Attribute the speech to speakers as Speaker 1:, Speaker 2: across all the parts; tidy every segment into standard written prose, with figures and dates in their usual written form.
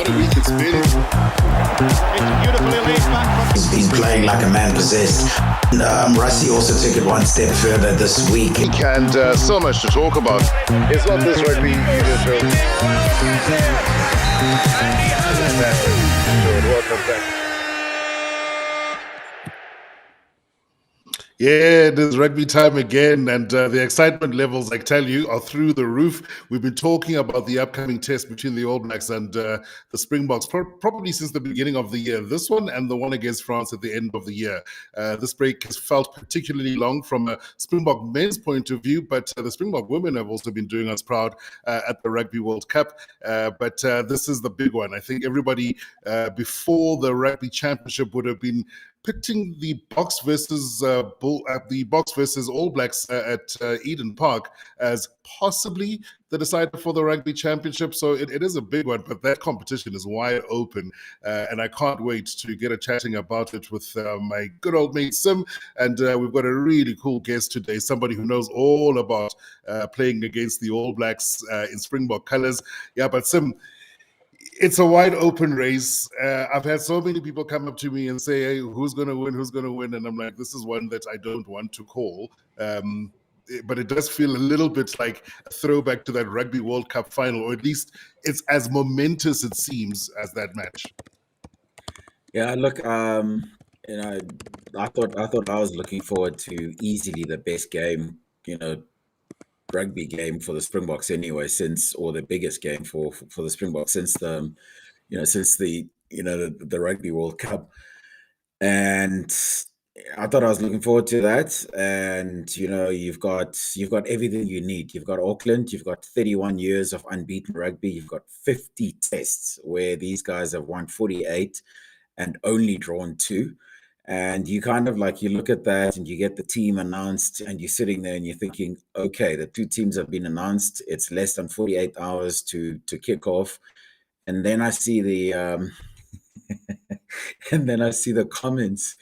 Speaker 1: what a week it's been.
Speaker 2: It's beautifully laid back.
Speaker 3: He's been playing like a man possessed. Rusty also took it one step further this week.
Speaker 1: And so much to talk about. It's not this Rugby Union Show. Welcome back. Yeah, it is rugby time again, and the excitement levels, I tell you, are through the roof. We've been talking about the upcoming test between the All Blacks and the Springboks probably since the beginning of the year. This one and the one against France at the end of the year. This break has felt particularly long from a Springbok men's point of view, but the Springbok women have also been doing us proud at the Rugby World Cup. But this is the big one. I think everybody before the Rugby Championship would have been pitting the Boks versus All Blacks at Eden Park as possibly the decider for the Rugby Championship. So it is a big one, but that competition is wide open, and I can't wait to get a chatting about it with my good old mate Sim. And we've got a really cool guest today, somebody who knows all about playing against the All Blacks in Springbok colours. Yeah, but Sim, it's a wide open race. I've had so many people come up to me and say, hey, who's going to win? And I'm like, this is one that I don't want to call. But it does feel a little bit like a throwback to that Rugby World Cup final, or at least it's as momentous, it seems, as that match.
Speaker 4: Yeah, look, I thought I was looking forward to easily the best game, rugby game for the Springboks anyway, the biggest game for the Springboks since the Rugby World Cup. And I thought I was looking forward to that. And you've got everything you need. You've got Auckland, you've got 31 years of unbeaten rugby, you've got 50 tests where these guys have won 48 and only drawn 2. And you kind of you look at that and you get the team announced and you're sitting there and you're thinking, okay, the 2 teams have been announced. It's less than 48 hours to kick off. And then I see the and then I see the comments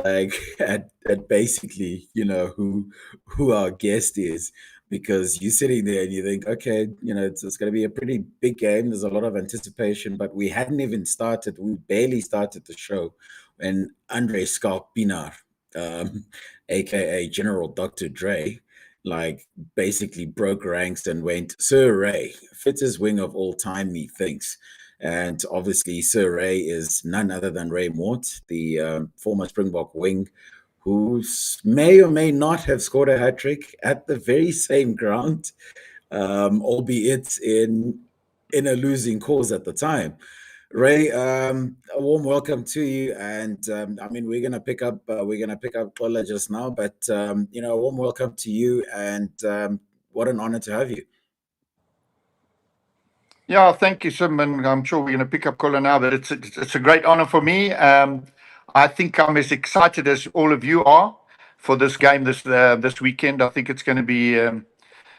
Speaker 4: at basically, who our guest is, because you're sitting there and you think, okay, it's going to be a pretty big game. There's a lot of anticipation, but we hadn't even started. We barely started the show when Andre Skalpinar, aka General Dr. Dre, basically broke ranks and went, Sir Ray, fittest wing of all time, methinks. And obviously Sir Ray is none other than Ray Mordt, the former Springbok wing, who may or may not have scored a hat-trick at the very same ground, albeit in a losing cause at the time. Ray, a warm welcome to you, and we're gonna pick up Kola just now, but a warm welcome to you, and what an honor to have you.
Speaker 2: Yeah, thank you, Sim, and I'm sure we're going to pick up Kola now, but it's a great honor for me. I think I'm as excited as all of you are for this game this weekend. I think it's going to be a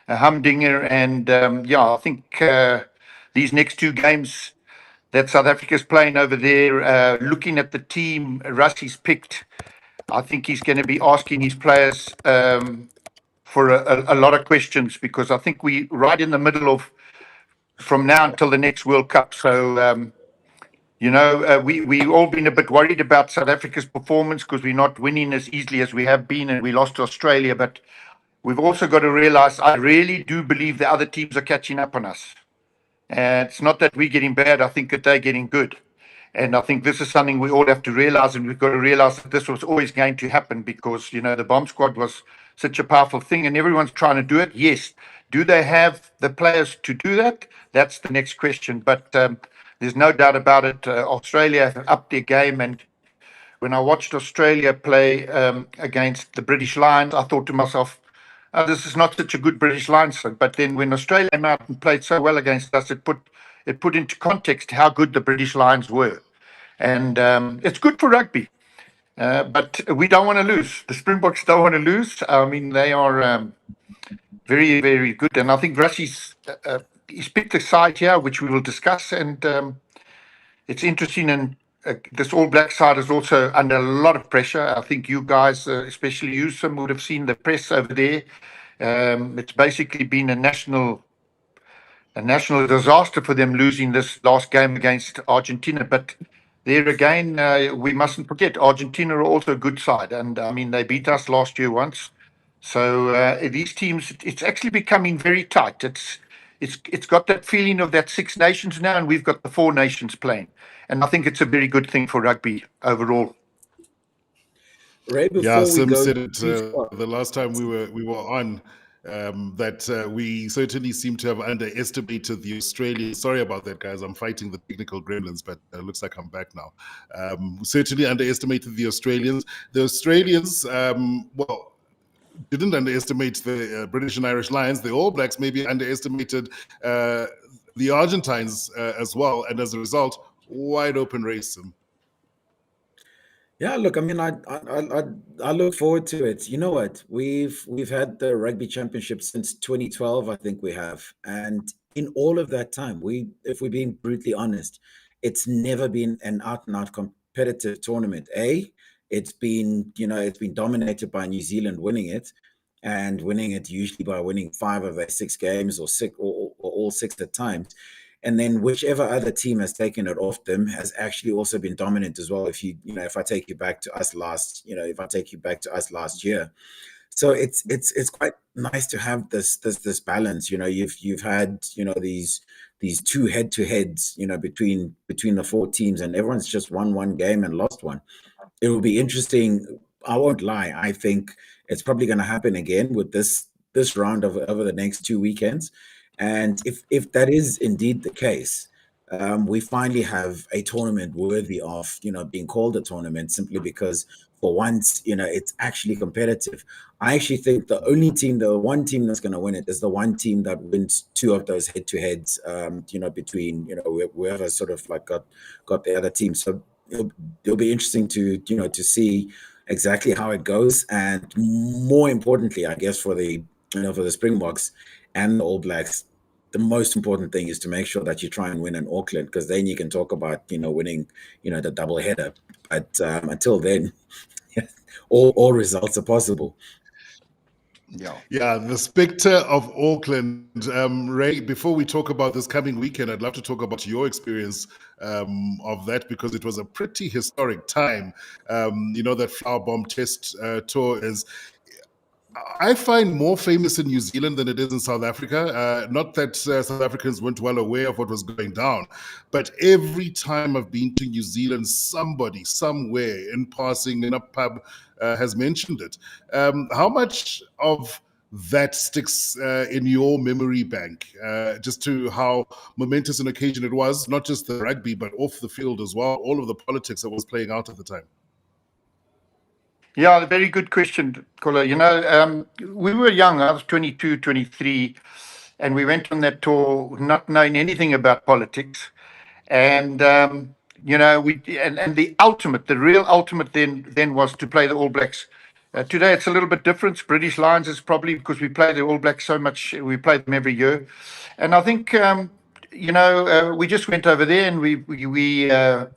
Speaker 2: humdinger, and I think these next 2 games that South Africa's playing over there, looking at the team Rusty's picked, I think he's going to be asking his players for a lot of questions, because I think we're right in the middle of from now until the next World Cup. So, we all been a bit worried about South Africa's performance because we're not winning as easily as we have been, and we lost to Australia. But we've also got to realize, I really do believe the other teams are catching up on us. And it's not that we're getting bad. I think that they're getting good. And I think this is something we all have to realize, and we've got to realize that this was always going to happen because, the bomb squad was such a powerful thing and everyone's trying to do it. Yes. Do they have the players to do that? That's the next question. But there's no doubt about it. Australia have upped their game. And when I watched Australia play against the British Lions, I thought to myself, this is not such a good British Lions. But then when Australia came out and played so well against us, it put into context how good the British Lions were. And it's good for rugby. But we don't want to lose. The Springboks don't want to lose. I mean, they are very, very good. And I think Rusty's he's picked a side here, which we will discuss. And it's interesting. And this All Black side is also under a lot of pressure. I think you guys, especially you, Sim, would have seen the press over there. It's basically been a national national disaster for them losing this last game against Argentina. But there again, we mustn't forget Argentina are also a good side, and I mean they beat us last year once. So these teams, it's actually becoming very tight. It's got that feeling of that Six Nations now, and we've got the Four Nations playing, and I think it's a very good thing for rugby overall.
Speaker 4: Ray,
Speaker 1: Yeah,
Speaker 4: before we
Speaker 1: Sim
Speaker 4: go
Speaker 1: said it
Speaker 4: too far,
Speaker 1: the last time we were on, that we certainly seem to have underestimated the Australians. Sorry about that, guys. I'm fighting the technical gremlins, but it looks like I'm back now. Certainly underestimated the Australians. The Australians, well, didn't underestimate the British and Irish Lions. The All Blacks maybe underestimated the Argentines as well, and as a result, wide open race.
Speaker 4: yeah, look, I mean, I look forward to it. You know what? We've had the rugby championship since 2012, I think we have, and in all of that time, if we're being brutally honest, it's never been an out and out competitive tournament. It's been dominated by New Zealand winning it, and winning it usually by winning 5 of their 6 games, or six, or all 6 at times. And then whichever other team has taken it off them has actually also been dominant as well. If I take you back to us last year, so it's quite nice to have this balance. You've had these 2 head-to-heads between the 4 teams, and everyone's just won one game and lost one. It will be interesting. I won't lie. I think it's probably going to happen again with this round over the next 2 weekends. And if that is indeed the case, we finally have a tournament worthy of being called a tournament, simply because for once it's actually competitive. I actually think the one team that's going to win it is the one team that wins 2 of those head-to-heads, between whoever sort of like got the other team. So it'll be interesting to see exactly how it goes, and more importantly, I guess, for the Springboks and the All Blacks, the most important thing is to make sure that you try and win in Auckland, because then you can talk about winning the double header. But until then, all results are possible.
Speaker 1: Yeah, the spectre of Auckland. Ray, before we talk about this coming weekend, I'd love to talk about your experience of that, because it was a pretty historic time. That Flower Bomb Test tour is, I find, more famous in New Zealand than it is in South Africa. Not that South Africans weren't well aware of what was going down, but every time I've been to New Zealand, somebody, somewhere, in passing, in a pub, has mentioned it. How much of that sticks in your memory bank, just to how momentous an occasion it was, not just the rugby, but off the field as well, all of the politics that was playing out at the time?
Speaker 2: Yeah, a very good question, Kola. We were young. I was 22, 23, and we went on that tour not knowing anything about politics. And the real ultimate then was to play the All Blacks. Today it's a little bit different. British Lions is probably because we play the All Blacks so much. We play them every year, and I think we just went over there, and we were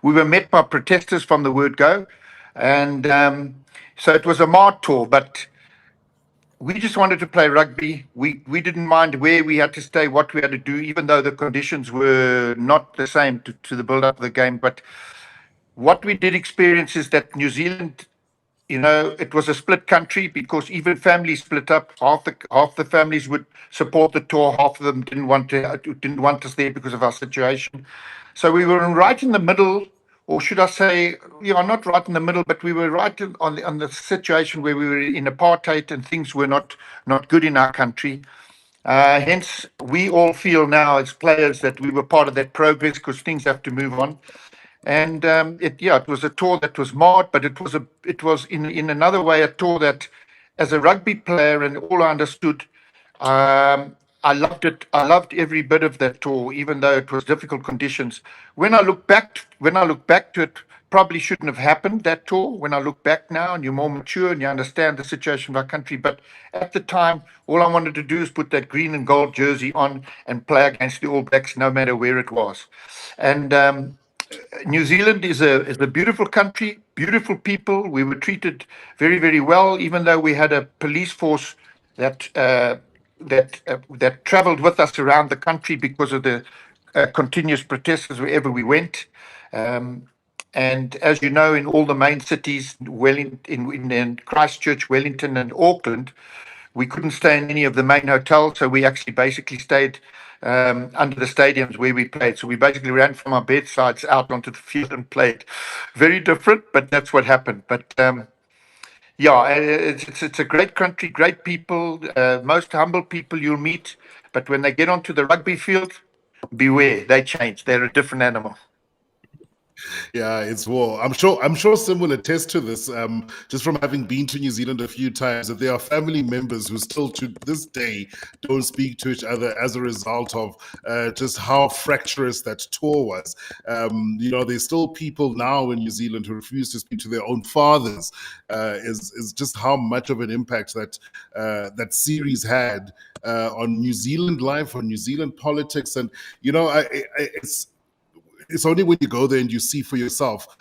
Speaker 2: we were met by protesters from the word go, and so it was a Mordt tour, but we just wanted to play rugby. We didn't mind where we had to stay, what we had to do, even though the conditions were not the same to the build up of the game. But what we did experience is that New Zealand, it was a split country, because even families split up. Half the families would support the tour, half of them didn't want us there because of our situation. So we were right in the middle, or should I say, not right in the middle, but we were right on the situation where we were in apartheid and things were not good in our country. Hence, we all feel now as players that we were part of that progress, because things have to move on. And it was a tour that was marred, but it was in another way a tour that, as a rugby player, and all I understood, I loved it. I loved every bit of that tour, even though it was difficult conditions. When I look back to it, probably shouldn't have happened, that tour. When I look back now, and you're more mature and you understand the situation of our country, but at the time, all I wanted to do is put that green and gold jersey on and play against the All Blacks, no matter where it was. And New Zealand is a beautiful country, beautiful people. We were treated very, very well, even though we had a police force that that travelled with us around the country because of the continuous protests wherever we went. And as you know, in all the main cities, in Christchurch, Wellington, and Auckland, we couldn't stay in any of the main hotels, so we actually basically stayed under the stadiums where we played. So we basically ran from our bedsides out onto the field and played. Very different, but that's what happened. But yeah, it's a great country, great people, most humble people you'll meet. But when they get onto the rugby field, beware, they change. They're a different animal.
Speaker 1: Yeah, it's war. I'm sure Sim will attest to this, just from having been to New Zealand a few times, that there are family members who still to this day don't speak to each other as a result of just how fractious that tour was. There's still people now in New Zealand who refuse to speak to their own fathers. Is just how much of an impact that series had on New Zealand life, on New Zealand politics, and it's only when you go there and you see for yourself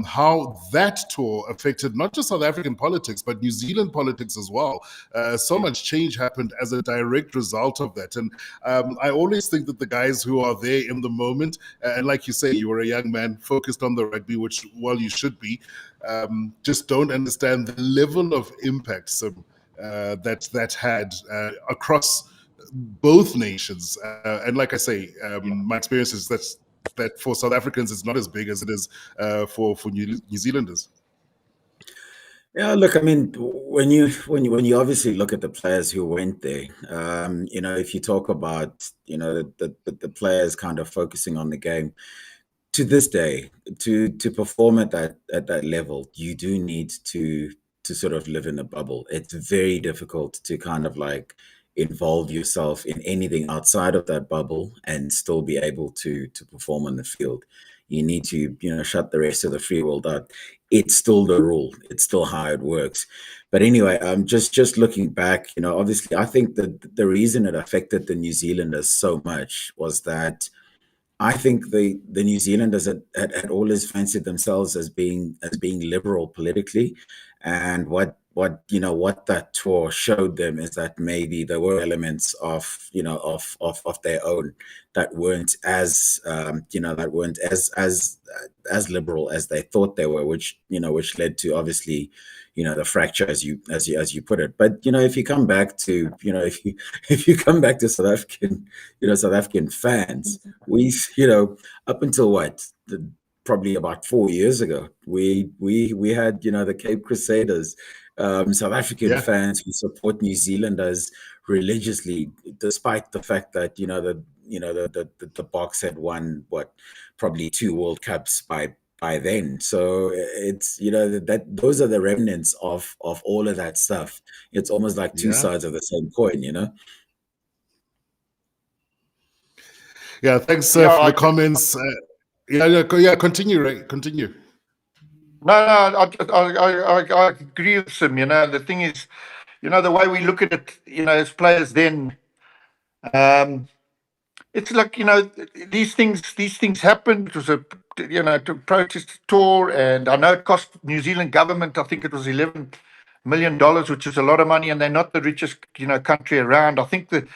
Speaker 1: how that tour affected not just South African politics, but New Zealand politics as well. So much change happened as a direct result of that. And I always think that the guys who are there in the moment, and like you say, you were a young man focused on the rugby, which, well, you should be, just don't understand the level of impact that had across both nations. And like I say, my experience is that for South Africans it's not as big as it is for New Zealanders.
Speaker 4: Yeah, look, I mean, when you obviously look at the players who went there, if you talk about, the players kind of focusing on the game, to this day, to perform at that level, you do need to sort of live in a bubble. It's very difficult to kind of like involve yourself in anything outside of that bubble and still be able to perform on the field. You need to, shut the rest of the free world out. It's still the rule. It's still how it works. But anyway, just looking back, obviously, I think that the reason it affected the New Zealanders so much was that I think the New Zealanders had always fancied themselves as being liberal politically, and what that tour showed them is that maybe there were elements of their own that weren't as as liberal as they thought they were, which led to obviously the fracture, as you put it. But if you come back to if you come back to South African fans, we up until probably about 4 years ago, we had the Cape Crusaders, South African fans who support New Zealanders religiously, despite the fact that the Boks had won probably 2 World Cups by then. So it's that those are the remnants of all of that stuff. It's almost like two sides of the same coin,
Speaker 1: Yeah, thanks for the comments. Continue, Ray. Continue.
Speaker 2: No, I agree with him. The thing is, the way we look at it, as players then, it's like, these things happened. It was to protest tour, and I know it cost New Zealand government, I think it was $11 million, which is a lot of money, and they're not the richest, country around. I think the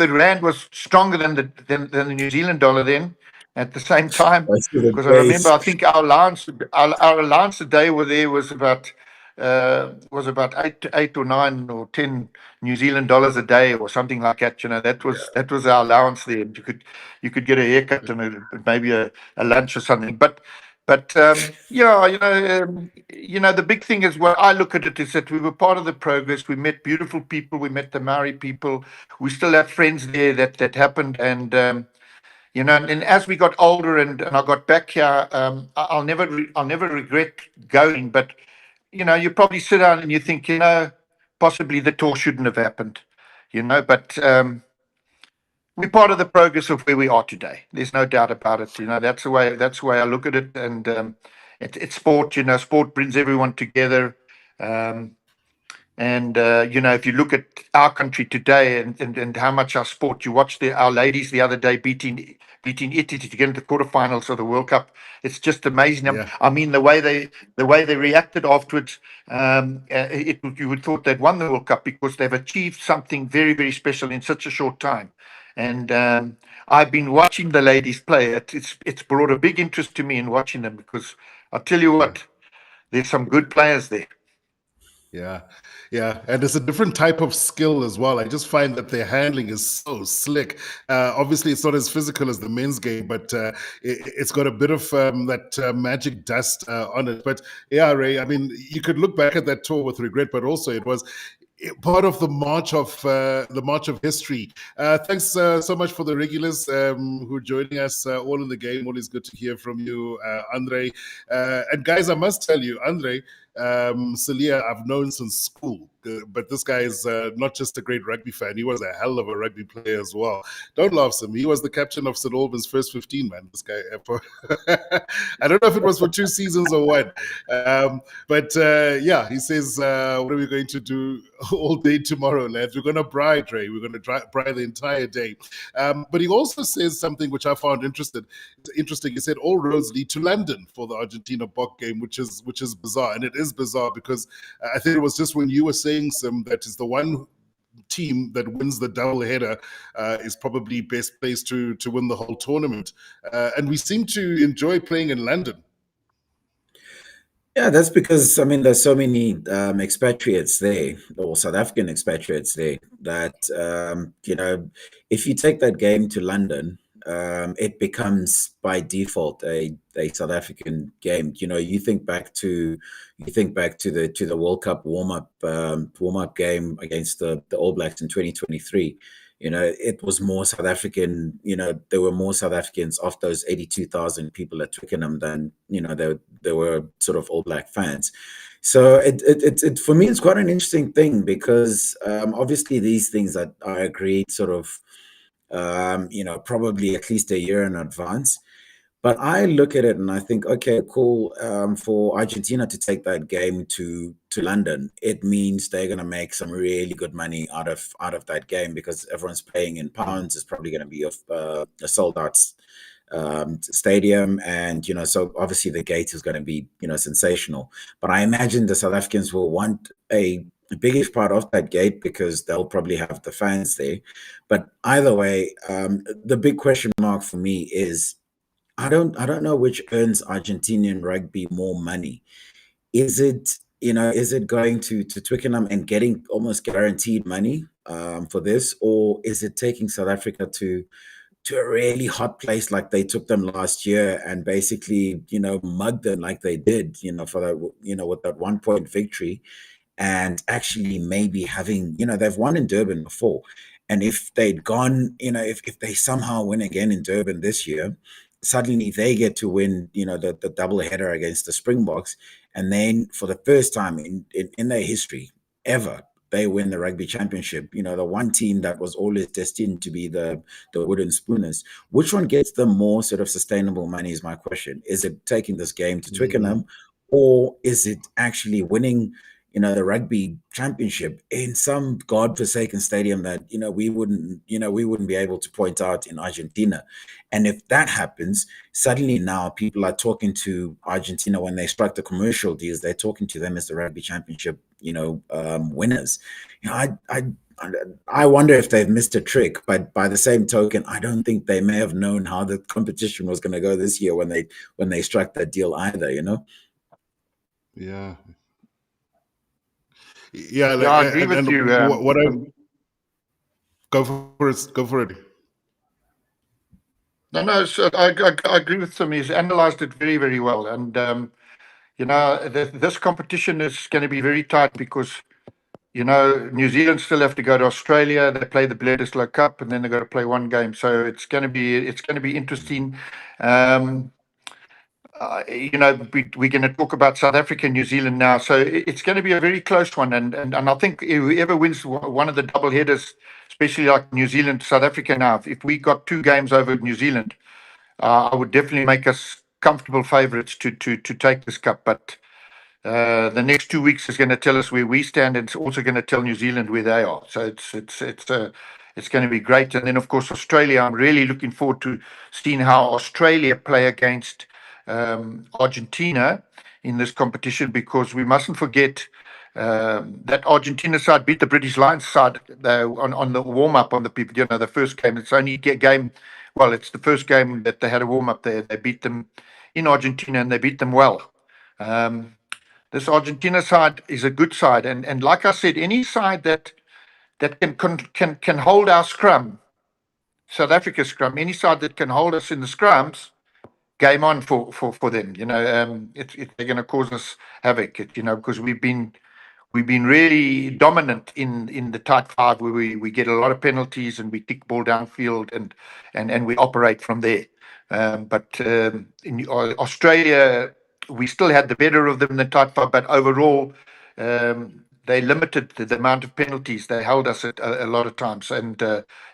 Speaker 2: rand was stronger than the New Zealand dollar then. At the same time, because I remember, I think our allowance a day were there was about 8 or 9 or 10 New Zealand dollars a day or something like that. That was our allowance there. You could get a haircut and maybe a lunch or something. But the big thing is, what I look at it is that we were part of the progress. We met beautiful people. We met the Maori people. We still have friends there that happened. And and as we got older and I got back here, I'll never regret going. But you probably sit down and you think, possibly the tour shouldn't have happened, But we're part of the progress of where we are today. There's no doubt about it. That's the way I look at it. And it's sport. Sport brings everyone together. And if you look at our country today and how much our sport, you watch our ladies the other day beating Italy to get into the quarterfinals of the World Cup. It's just amazing.
Speaker 1: Yeah.
Speaker 2: I mean, the way they reacted afterwards, you would thought they'd won the World Cup because they've achieved something very, very special in such a short time. And I've been watching the ladies play. It's brought a big interest to me in watching them, because I'll tell you what, there's some good players there.
Speaker 1: Yeah, yeah, and it's a different type of skill as well. I just find that their handling is so slick. Obviously, it's not as physical as the men's game, but it's got a bit of that magic dust on it. But yeah, Ray, I mean, you could look back at that tour with regret, but also it was part of the march of history. Thanks so much for the regulars who are joining us all in the game. Always good to hear from you, Andre. And guys, I must tell you, Andre, Siya, I've known since school, but this guy is not just a great rugby fan. He was a hell of a rugby player as well. Don't laugh, Sim. He was the captain of St. Albans' first 15, man. This guy, I don't know if it was for 2 seasons or what. But yeah, he says, what are we going to do all day tomorrow, lads? We're going to braai, Dre. We're going to braai the entire day. But he also says something which I found interesting. He said all roads lead to London for the Argentina Bok game, which is bizarre. And it is bizarre because I think it was just when you were saying, Sim, that is the one team that wins the double header is probably best placed to win the whole tournament. And we seem to enjoy playing in London.
Speaker 4: Yeah, that's because, I mean, there's so many expatriates there, or South African expatriates there, that, if you take that game to London, it becomes by default a South African game. You think back to the World Cup warm up game against the All Blacks in 2023. It was more South African. There were more South Africans of those 82,000 people at Twickenham than there were sort of All Black fans. So it for me, it's quite an interesting thing, because obviously these things that are agreed sort of probably at least a year in advance. But I look at it and I think, okay, cool. For Argentina to take that game to London, it means they're going to make some really good money out of that game, because everyone's paying in pounds. It's probably going to be a sold out stadium, and so obviously the gate is going to be sensational. But I imagine the South Africans will want a biggest part of that gate, because they'll probably have the fans there. But either way, the big question mark for me is, I don't know which earns Argentinian rugby more money. Is it going to Twickenham and getting almost guaranteed money for this, or is it taking South Africa to a really hot place like they took them last year and basically mugged them like they did for that with that 1-point victory, and actually maybe having they've won in Durban before, and if they'd gone if they somehow win again in Durban this year, suddenly they get to win the double header against the Springboks, and then for the first time in their history ever, they win the rugby championship. The one team that was always destined to be the wooden spooners. Which one gets them more sort of sustainable money is my question. Is it taking this game to Twickenham, or is it actually winning the rugby championship in some godforsaken stadium that we wouldn't be able to point out in Argentina? And if that happens, suddenly now people are talking to Argentina when they strike the commercial deals. They're talking to them as the rugby championship winners. I wonder if they've missed a trick, but by the same token, I don't think they may have known how the competition was going to go this year when they struck that deal either.
Speaker 1: Yeah.
Speaker 2: I agree with you.
Speaker 1: Go for it.
Speaker 2: No. So I agree with him. He's analysed it very, very well, and this competition is going to be very tight, because New Zealand still have to go to Australia. They play the Bledisloe Cup, and then they've got to play one game. So it's going to be interesting. We're going to talk about South Africa and New Zealand now. So it's going to be a very close one. And I think whoever wins one of the double headers, especially like New Zealand, South Africa now, if we got 2 games over New Zealand, I would definitely make us comfortable favourites to take this cup. But The next 2 weeks is going to tell us where we stand, and it's also going to tell New Zealand where they are. So it's going to be great. And then, of course, Australia. I'm really looking forward to seeing how Australia play against Argentina in this competition, because we mustn't forget that Argentina side beat the British Lions side on the warm up on the people. The first game. It's only game. Well, it's the first game that they had a warm up there. They beat them in Argentina, and they beat them well. This Argentina side is a good side, and like I said, any side that can hold our scrum, South Africa's scrum, any side that can hold us in the scrums, game on for them. They're going to cause us havoc. Because we've been really dominant in the tight five, where we get a lot of penalties and we kick ball downfield and we operate from there. But in Australia, we still had the better of them in the tight five, but overall, they limited the amount of penalties. They held us at a lot of times, and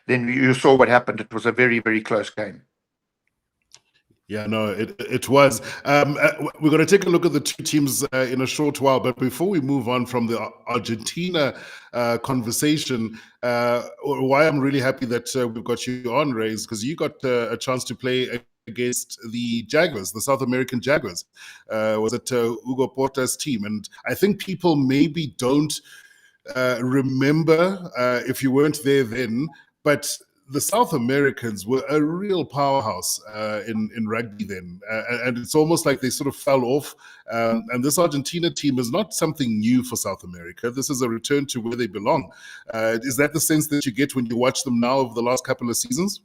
Speaker 2: then you saw what happened. It was a very, very close game.
Speaker 1: Yeah, no, it was. We're going to take a look at the two teams in a short while, but before we move on from the Argentina conversation, why I'm really happy that we've got you on, Ray, is because you got a chance to play against the Jaguars, the South American Jaguars. Was it Hugo Porta's team? And I think people maybe don't remember, if you weren't there then, but the South Americans were a real powerhouse in rugby then. And it's almost like they sort of fell off. And this Argentina team is not something new for South America. This is a return to where they belong. Is that the sense that you get when you watch them now over the last couple of seasons?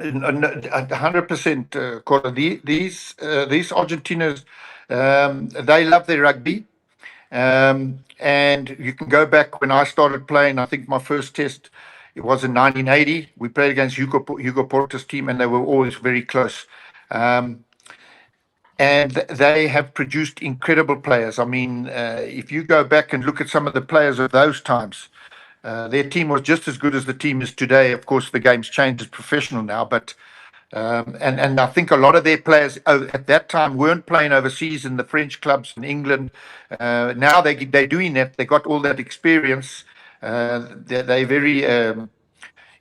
Speaker 2: 100%, Cora. These Argentinos, they love their rugby. And you can go back when I started playing. I think my first test, it was in 1980. We played against Hugo Porta's team, and they were always very close. And they have produced incredible players. I mean, if you go back and look at some of the players of those times, their team was just as good as the team is today. Of course, the game's changed; it's professional now. But and I think a lot of their players at that time weren't playing overseas in the French clubs in England. Now they're doing that. They got all that experience. They're very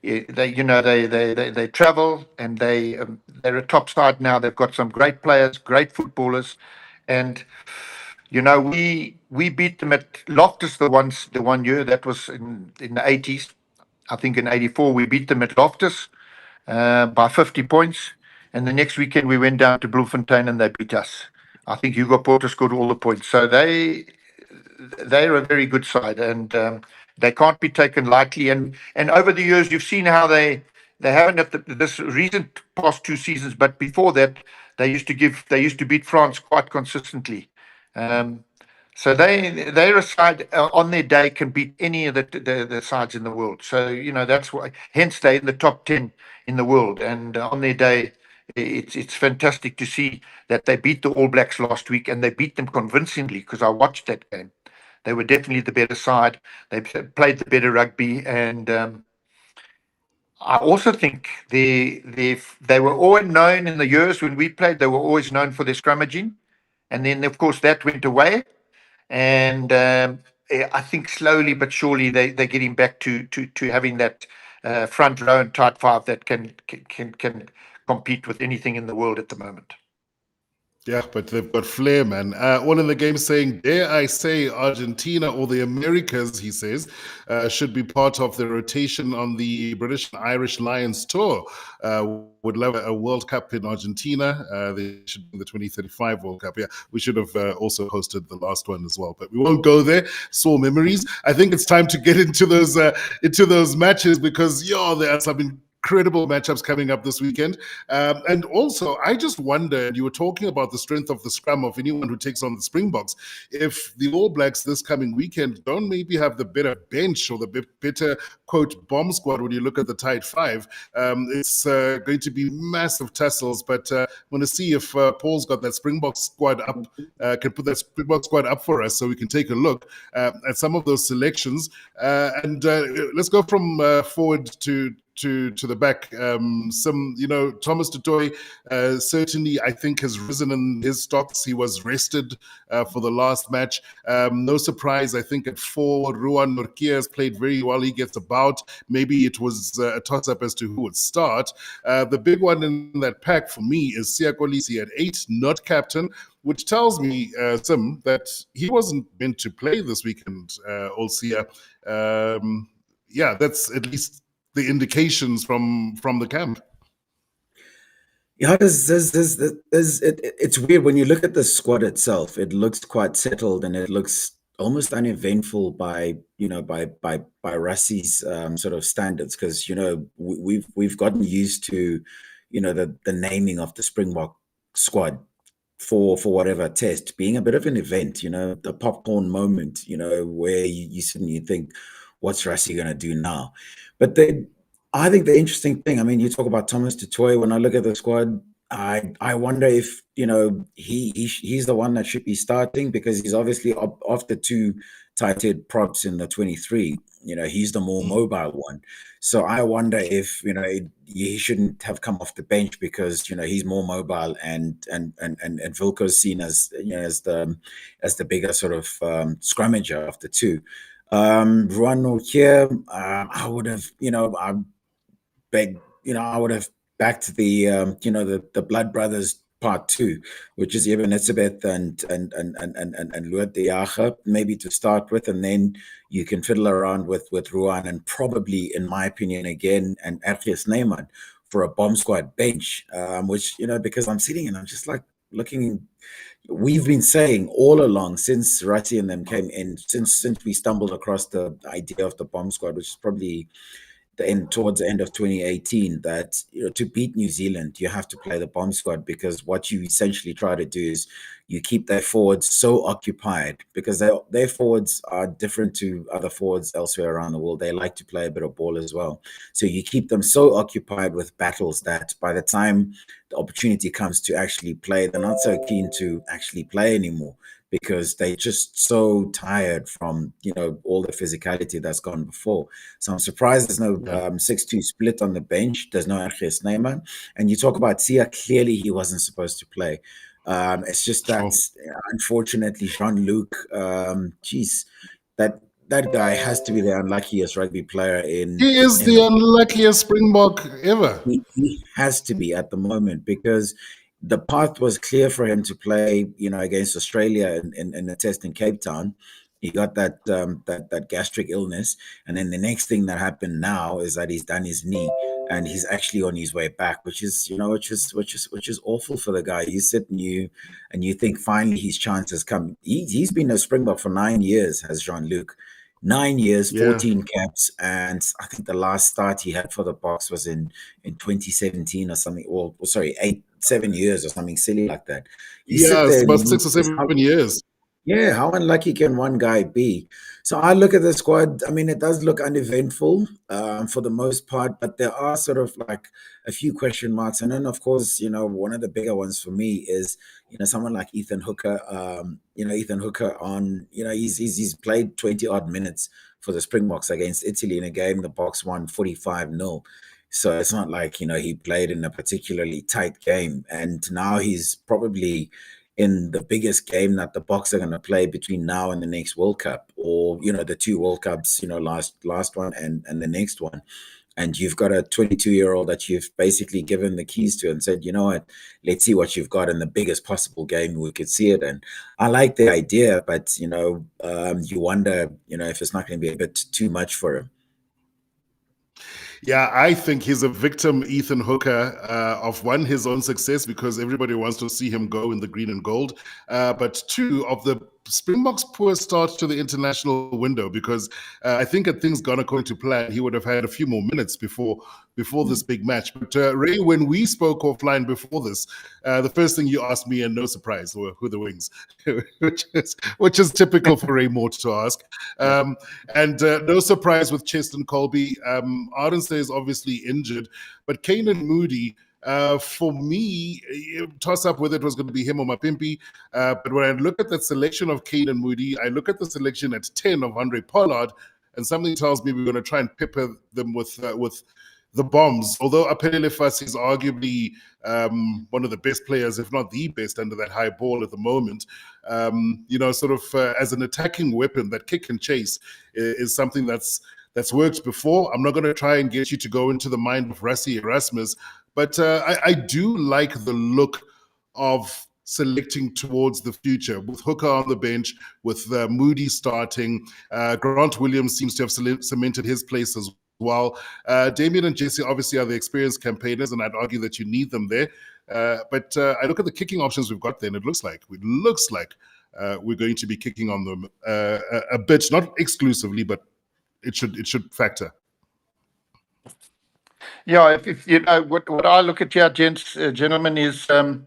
Speaker 2: they travel, and they're a top side now. They've got some great players, great footballers, and we beat them at Loftus the one year. That was in the 80s. I think in 84 we beat them at Loftus by 50 points, and the next weekend we went down to Bloemfontein and they beat us. I think Hugo Porter scored all the points. So they're a very good side, and they can't be taken lightly. And over the years, you've seen how they haven't at this recent past 2 seasons, but before that, they used to beat France quite consistently. So they're a side on their day can beat any of the sides in the world. So that's why, hence they're in the top 10 in the world, and on their day. It's fantastic to see that they beat the All Blacks last week, and they beat them convincingly, because I watched that game. They were definitely the better side. They played the better rugby, and I also think they were always known in the years when we played. They were always known for their scrummaging, and then of course that went away. And I think slowly but surely they're getting back to having that front row and tight five that can compete with anything in the world at the moment.
Speaker 1: Yeah, but they've got flair, man. One in the game saying, dare I say, Argentina or the Americas, he says, should be part of the rotation on the British and Irish Lions tour. Would love a World Cup in Argentina. They should be the 2035 World Cup. Yeah, we should have also hosted the last one as well, but we won't go there. Sore memories. I think it's time to get into those matches, because there are some incredible matchups coming up this weekend. And also, I just wondered, you were talking about the strength of the scrum of anyone who takes on the Springboks. If the All Blacks this coming weekend don't maybe have the better bench or the better, quote, bomb squad when you look at the tight five, it's going to be massive tussles. But I want to see if Paul's got that Springbok squad up, can put that Springbok squad up for us so we can take a look at some of those selections. And let's go from forward to to the back. Thomas Tutoy certainly, I think, has risen in his stocks. He was rested for the last match. No surprise, I think at 4, Ruan Norquia has played very well. He gets about. Maybe it was a toss-up as to who would start. The big one in that pack for me is Siya Kolisi at 8, not captain, which tells me, Sim, that he wasn't meant to play this weekend, Olsia. That's at least the indications from the camp.
Speaker 4: Yeah, it's weird when you look at the squad itself. It looks quite settled and it looks almost uneventful by Rassi's sort of standards, because we've gotten used to the naming of the Springbok squad for whatever test being a bit of an event, the popcorn moment, where you sit and you think, what's Rassie going to do now? But I think the interesting thing, I mean, you talk about Thomas Tutoy. When I look at the squad, I wonder if he's the one that should be starting, because he's obviously off the two tight head props in the 23. He's the more mobile one. So I wonder if he shouldn't have come off the bench, because he's more mobile and Wilco's seen as as the bigger sort of scrummager of the two. Ruan here, I would have I would have backed the the Blood Brothers Part 2, which is Eben Etzebeth and Loot de Jager, maybe to start with, and then you can fiddle around with Ruan, and probably, in my opinion, again, and Ardie Savea for a bomb squad bench, which because I'm sitting and I'm just like looking. We've been saying all along, since Rassie and them came in, since we stumbled across the idea of the bomb squad, which is probably towards the end of 2018, that to beat New Zealand, you have to play the bomb squad, because what you essentially try to do is you keep their forwards so occupied, because their forwards are different to other forwards elsewhere around the world. They like to play a bit of ball as well. So you keep them so occupied with battles that by the time the opportunity comes to actually play, they're not so keen to actually play anymore, because they're just so tired from all the physicality that's gone before. So I'm surprised there's no 6-2 split on the bench. There's no Ardie Savea. And you talk about Siya, clearly he wasn't supposed to play. It's just that unfortunately Jean-Luc, that guy has to be the unluckiest rugby player in.
Speaker 1: He is the unluckiest Springbok ever.
Speaker 4: He has to be at the moment, because the path was clear for him to play, against Australia in the test in Cape Town. He got that gastric illness, and then the next thing that happened now is that he's done his knee, and he's actually on his way back, which is awful for the guy. You sit and you think finally his chance has come. He's been a Springbok for 9 years, has Jean-Luc. 9 years, 14 caps, and I think the last start he had for the Boks was in 2017 or something. Or sorry, 7 years or something silly like that.
Speaker 1: It's about 6 or 7 years.
Speaker 4: Yeah, how unlucky can one guy be? So I look at the squad. I mean, it does look uneventful for the most part, but there are sort of like a few question marks. And then, of course, one of the bigger ones for me is, someone like Ethan Hooker. Ethan Hooker he's played 20 odd minutes for the Springboks against Italy in a game the Boks won 45-0. So it's not like, he played in a particularly tight game. And now he's probably in the biggest game that the Boks are going to play between now and the next World Cup, or, the two World Cups, last one and the next one. And you've got a 22-year-old that you've basically given the keys to and said, what, let's see what you've got in the biggest possible game we could see it. And I like the idea, but, you wonder, if it's not going to be a bit too much for him.
Speaker 1: Yeah, I think he's a victim, Ethan Hooker, of one, his own success, because everybody wants to see him go in the green and gold, but two, of the Springboks' poor start to the international window, because I think had things gone according to plan, he would have had a few more minutes before this big match. But Ray, when we spoke offline before this, the first thing you asked me, and no surprise, were who the wings, which is typical for Ray Mordt to ask. And no surprise with Cheston Colby. Ardenstey is obviously injured, but Kanan Moody, for me, toss up whether it was going to be him or Mapimpi. But when I look at that selection of Kanan Moody, I look at the selection at 10 of Andre Pollard, and something tells me we're going to try and pepper them with the Bombs, although Aphelele Fassi is arguably one of the best players, if not the best, under that high ball at the moment, as an attacking weapon, that kick and chase is something that's worked before. I'm not going to try and get you to go into the mind of Rassie Erasmus, but I do like the look of selecting towards the future, with Hooker on the bench, with Moody starting. Grant Williams seems to have cemented his place as well. Damien and Jesse obviously are the experienced campaigners, and I'd argue that you need them there. But I look at the kicking options we've got there, and it looks like we're going to be kicking on them a bit, not exclusively, but it should factor.
Speaker 2: Yeah, if you know what I look at here, gentlemen, is I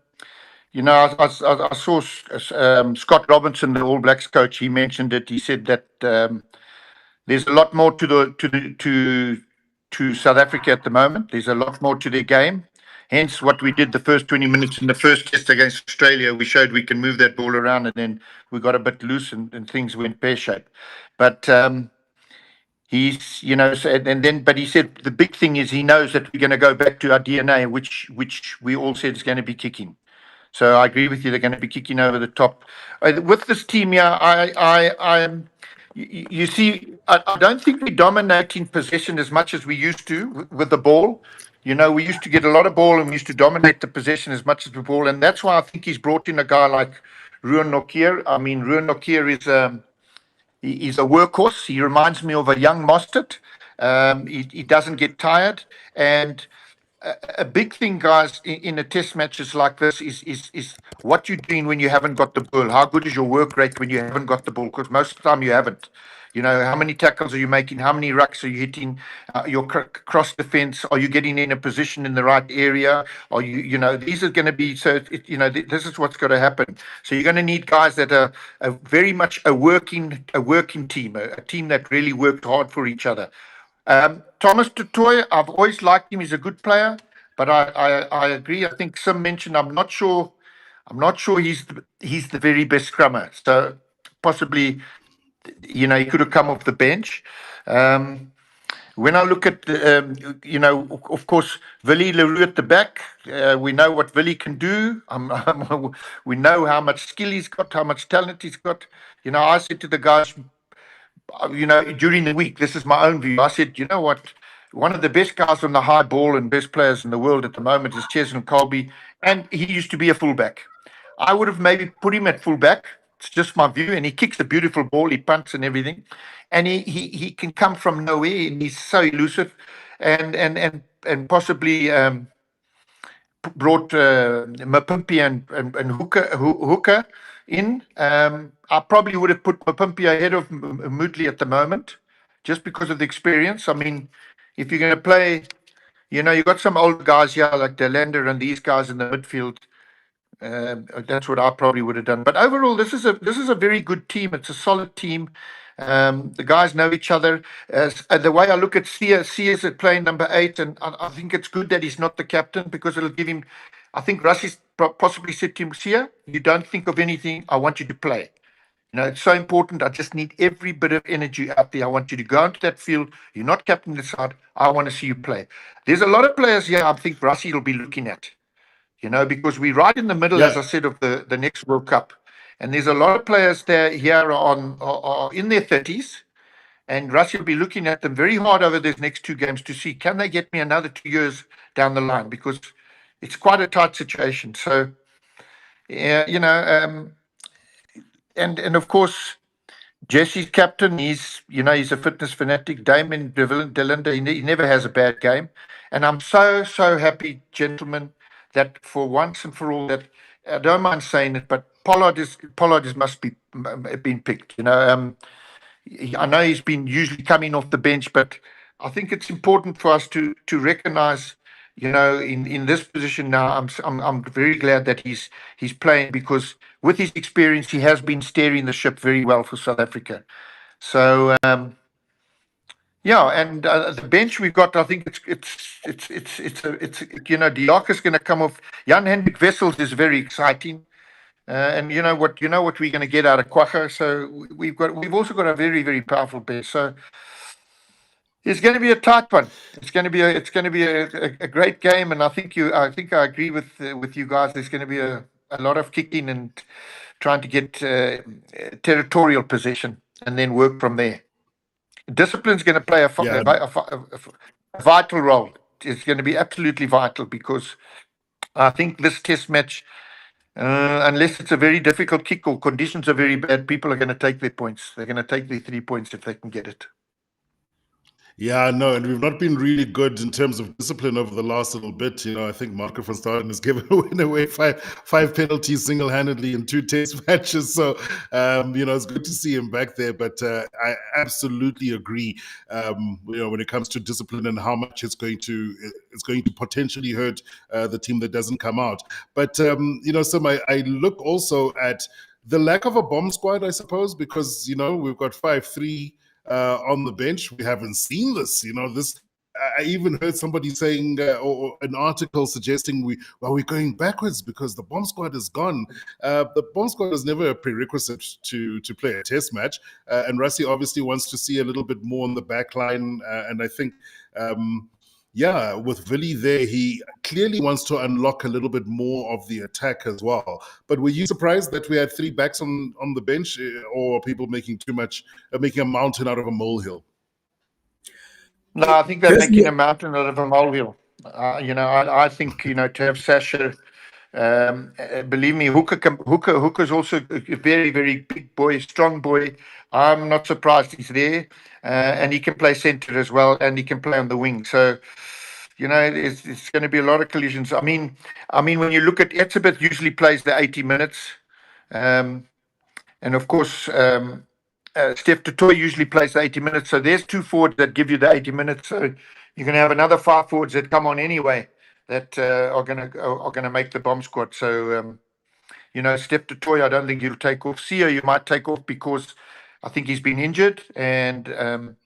Speaker 2: saw Scott Robinson, the All Blacks coach. He mentioned it. He said that there's a lot more to South Africa at the moment. There's a lot more to their game. Hence, what we did the first 20 minutes in the first test against Australia, we showed we can move that ball around, and then we got a bit loose and things went pear-shaped. But but he said the big thing is he knows that we're going to go back to our DNA, which we all said is going to be kicking. So I agree with you. They're going to be kicking over the top. With this team here, you see, I don't think we're dominating possession as much as we used to with the ball. We used to get a lot of ball and we used to dominate the possession as much as the ball. And that's why I think he's brought in a guy like Ruan Nokia. I mean, Ruan Nokia is a workhorse. He reminds me of a young Mordt. He doesn't get tired. And a big thing, guys, in a test matches like this is what you're doing when you haven't got the ball. How good is your work rate when you haven't got the ball? Because most of the time you haven't. How many tackles are you making? How many rucks are you hitting? Your cross defense? Are you getting in a position in the right area? Are these are going to be, this is what's going to happen. So you're going to need guys that are very much a working team, a team that really worked hard for each other. Thomas Tutoy, I've always liked him. He's a good player, but I agree. I think Sim mentioned I'm not sure he's the very best scrummer. So possibly, he could have come off the bench. When I look at of course, Willie Leroux at the back, we know what Willie can do. We know how much skill he's got, how much talent he's got. I said to the guys, during the week, this is my own view. I said, you know what? One of the best guys on the high ball and best players in the world at the moment is Cheslin Kolbe, and he used to be a fullback. I would have maybe put him at fullback. It's just my view, and he kicks a beautiful ball. He punts and everything, and he can come from nowhere, and he's so elusive, and possibly brought Mapimpi and Hooker in. I probably would have put Mapimpi ahead of Moodley at the moment, just because of the experience. I mean, if you're going to play, you've got some old guys here like Delander and these guys in the midfield. That's what I probably would have done. But overall, this is a very good team. It's a solid team. The guys know each other. The way I look at Siya's at playing number 8, and I think it's good that he's not the captain, because it'll give him. I think Rassie's possibly said to him, Siya, you don't think of anything. I want you to play. It's so important. I just need every bit of energy out there. I want you to go into that field. You're not captain this side. I want to see you play. There's a lot of players here I think Rassie will be looking at, because we're right in the middle, as I said, of the next World Cup. And there's a lot of players there here are in their 30s. And Rassie will be looking at them very hard over these next 2 games to see, can they get me another 2 years down the line? Because it's quite a tight situation. So, and of course, Jesse's captain, he's a fitness fanatic. Damon Delander, he never has a bad game. And I'm so happy, gentlemen, that for once and for all, that I don't mind saying it, but Pollard must be been picked. I know he's been usually coming off the bench, but I think it's important for us to recognise, in this position now. I'm very glad that he's playing, because with his experience, he has been steering the ship very well for South Africa. So and the bench we've got, I think it's Diak is going to come off. Jan Hendrik Wessels is very exciting. And you know what we're going to get out of Kwagga. So we've also got a very, very powerful bench. So It's going to be a tight one. It's going to be a great game, and I think I agree with you guys. There's going to be a lot of kicking and trying to get territorial possession, and then work from there. Discipline's going to play a vital role. It's going to be absolutely vital, because I think this test match, unless it's a very difficult kick or conditions are very bad, people are going to take their points. They're going to take their 3 points if they can get it.
Speaker 1: Yeah, no, and we've not been really good in terms of discipline over the last little bit. I think Marco van Staden has given away five penalties single-handedly in 2 test matches. So, it's good to see him back there. But I absolutely agree. When it comes to discipline and how much it's going to potentially hurt the team that doesn't come out. But so I look also at the lack of a bomb squad, I suppose, because we've got 5-3. On the bench. We haven't seen this. I even heard somebody saying, or an article suggesting we're going backwards because the bomb squad is gone. The bomb squad is never a prerequisite to play a test match. And Rassie obviously wants to see a little bit more on the back line. And I think, with Willie there, he clearly wants to unlock a little bit more of the attack as well. But were you surprised that we had 3 backs on the bench, or are people making making a mountain out of a molehill?
Speaker 2: No, I think they're making a mountain out of a molehill. I think to have Sasha. Believe me, Hooker's also a very, very big boy, strong boy. I'm not surprised he's there, and he can play centre as well, and he can play on the wing. So, it's going to be a lot of collisions. I mean, when you look at Etzebeth, usually plays the 80 minutes, and of course, Steph Totoy usually plays the 80 minutes. So there's 2 forwards that give you the 80 minutes. So you're going to have another 5 forwards that come on anyway, that are going to make the bomb squad. So, Steph Totoy, I don't think he'll take off. Siya, you might take off because I think he's been injured. And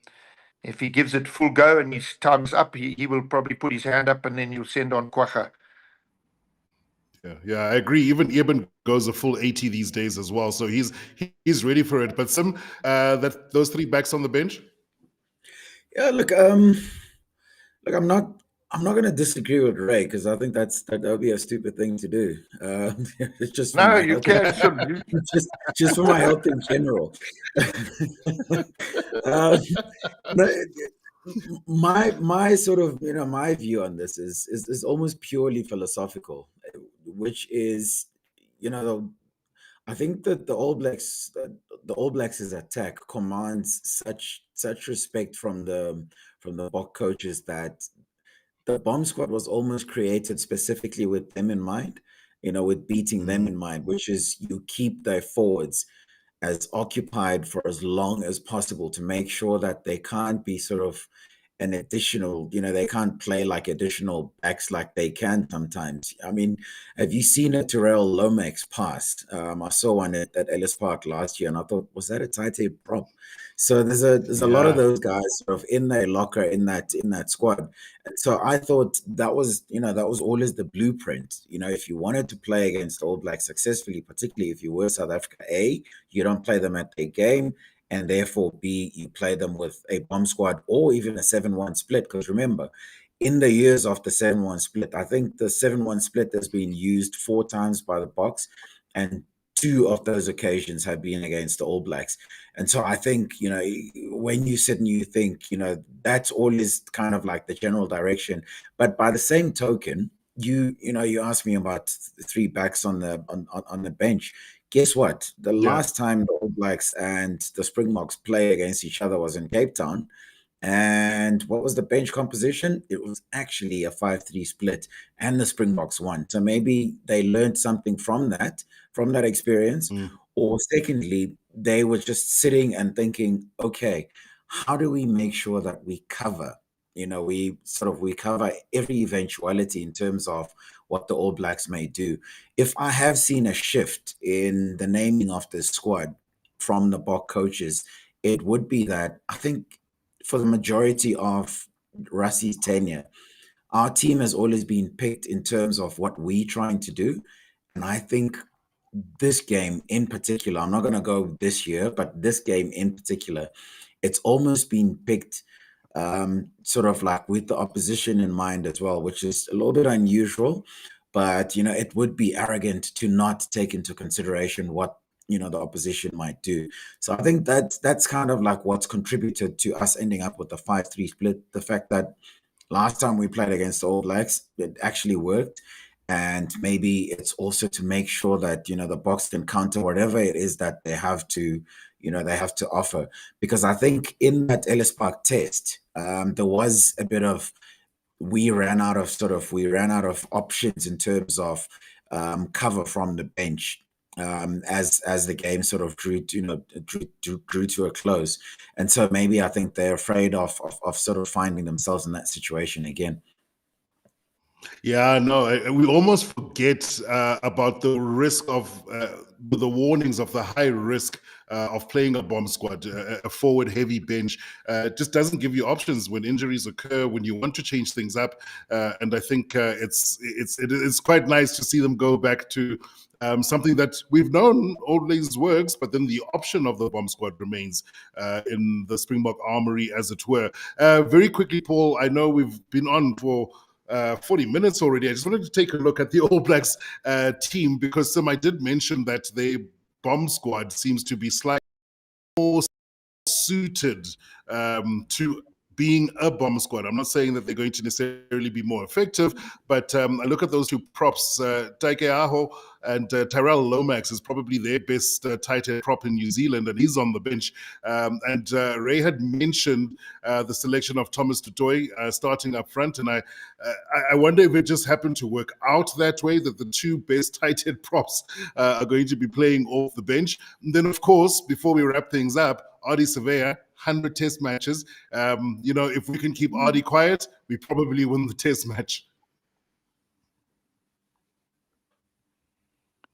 Speaker 2: if he gives it full go and his time's up, he will probably put his hand up and then you'll send on Kwacha.
Speaker 1: Yeah, I agree. Even Eben goes a full 80 these days as well. So he's ready for it. But those 3 backs on the bench?
Speaker 4: Yeah, look, I'm not going to disagree with Ray, because I think that would be a stupid thing to do. It's just
Speaker 2: no, you can't.
Speaker 4: just for my health in general. My sort of my view on this is almost purely philosophical, which is I think that the All Blacks' attack commands such respect from the Bok coaches that the bomb squad was almost created specifically with them in mind, with beating them in mind, which is you keep their forwards as occupied for as long as possible to make sure that they can't be sort of an additional, they can't play like additional backs like they can sometimes. I mean, have you seen a Terrell Lomax pass? I saw one at Ellis Park last year, and I thought, was that a tight head prop? So there's a lot of those guys sort of in their locker in that squad. And so I thought that was always the blueprint. If you wanted to play against All Blacks successfully, particularly if you were South Africa, A, you don't play them at their game, and therefore B, you play them with a bomb squad or even a 7-1 split. Because remember, in the years of the 7-1 split, I think the 7-1 split has been used 4 times by the Boks, and 2 of those occasions have been against the All Blacks. And so I think, when you sit and you think, that's always kind of like the general direction. But by the same token, you asked me about 3 backs on the bench. Guess what? The last time the All Blacks and the Springboks play against each other was in Cape Town. And what was the bench composition? It was actually a 5-3 split, and the Springboks won. So maybe they learned something from that experience. Or secondly, they were just sitting and thinking, okay, how do we make sure that we cover? We cover every eventuality in terms of what the All Blacks may do. If I have seen a shift in the naming of the squad from the Bok coaches, it would be that I think for the majority of Rassie's tenure, our team has always been picked in terms of what we're trying to do. And I think this game in particular, I'm not going to go this year, but this game in particular, it's almost been picked sort of like with the opposition in mind as well, which is a little bit unusual. But, it would be arrogant to not take into consideration what, the opposition might do. So I think that's kind of like what's contributed to us ending up with the 5-3 split. The fact that last time we played against the All Blacks, it actually worked. And maybe it's also to make sure that, the Boks can counter whatever it is that they have to, they have to offer. Because I think in that Ellis Park test, there was a bit of, we ran out of options in terms of cover from the bench as the game sort of drew to a close. And so maybe I think they're afraid of sort of finding themselves in that situation again.
Speaker 1: Yeah, no, we almost forget about the risk of the warnings of the high risk of playing a bomb squad, a forward heavy bench. It just doesn't give you options when injuries occur, when you want to change things up. And I think it's quite nice to see them go back to something that we've known always works, but then the option of the bomb squad remains in the Springbok armory, as it were. Very quickly, Paul, I know we've been on for 40 minutes already. I just wanted to take a look at the All Blacks team, because I did mention that the bomb squad seems to be slightly more suited to being a bomb squad. I'm not saying that they're going to necessarily be more effective, but I look at those two props, Taike Aho and Tyrell Lomax is probably their best tight end prop in New Zealand, and he's on the bench. And Ray had mentioned the selection of Thomas Tutoy starting up front, and I wonder if it just happened to work out that way, that the two best tight end props are going to be playing off the bench. And then, of course, before we wrap things up, Ardie Savea, 100 test matches. If we can keep Ardie quiet, we probably win the test match.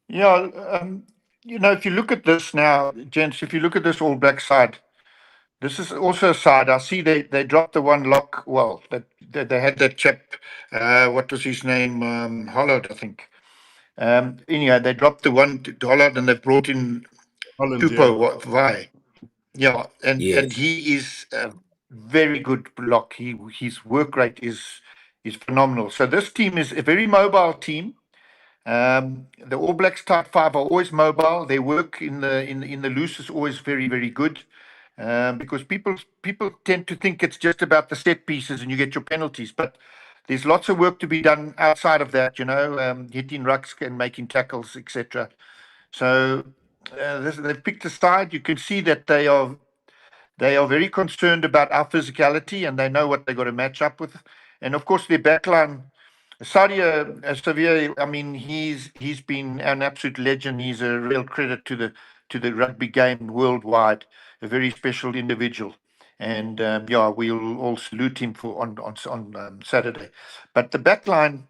Speaker 2: Yeah, if you look at this now, gents, if you look at this All Black side, this is also a side. I see they dropped the one lock. Well, they had that chap, what was his name? Hollard, I think. Anyhow, they dropped the one to Hollard, and they brought in
Speaker 1: Holland,
Speaker 2: Tupo Vai. Yeah, and
Speaker 4: Yes.
Speaker 2: he is a very good lock. His work rate is phenomenal. So this team is a very mobile team. The All Blacks type 5 are always mobile. Their work in the loose is always very, very good, because people tend to think it's just about the set pieces and you get your penalties, but there's lots of work to be done outside of that. Hitting rucks and making tackles, etc. So they've picked a side. You can see that they are very concerned about our physicality, and they know what they've got to match up with. And of course, their backline, Siya Kolisi, I mean, he's been an absolute legend. He's a real credit to the rugby game worldwide. A very special individual, and we'll all salute him on Saturday. But the backline,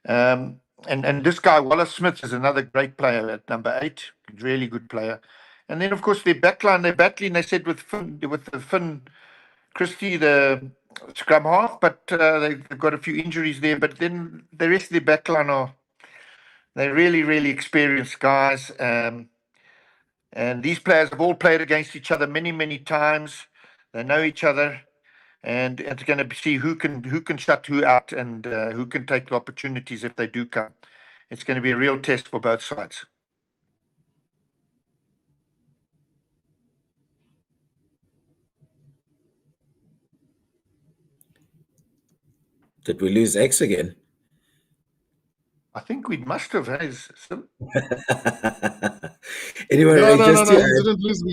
Speaker 2: and this guy Wallace Smith is another great player at number 8, really good player. And then of course their backline, they're battling. They said with Finn Christie, the scrum half, but they've got a few injuries there. But then the rest of the backline they're really, really experienced guys. And these players have all played against each other many, many times. They know each other, and it's going to see who can shut who out, and who can take the opportunities if they do come. It's going to be a real test for both sides.
Speaker 4: Did we lose X again?
Speaker 2: I think we must have.
Speaker 1: No,
Speaker 2: Hey,
Speaker 1: you didn't lose me.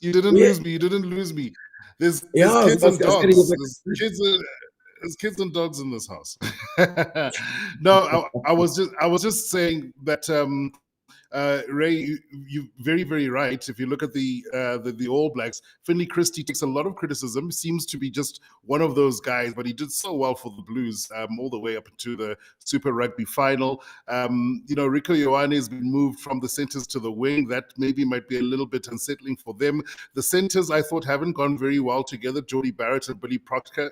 Speaker 1: You didn't lose me. There's kids and dogs. There's kids and dogs in this house. No, I was just saying that Ray, you're very, very right. If you look at the All Blacks, Finley Christie takes a lot of criticism, seems to be just one of those guys, but he did so well for the Blues all the way up into the Super Rugby final. Rico Ioane has been moved from the centers to the wing. That maybe might be a little bit unsettling for them. The centers, I thought, haven't gone very well together. Jordie Barrett and Billy Proctor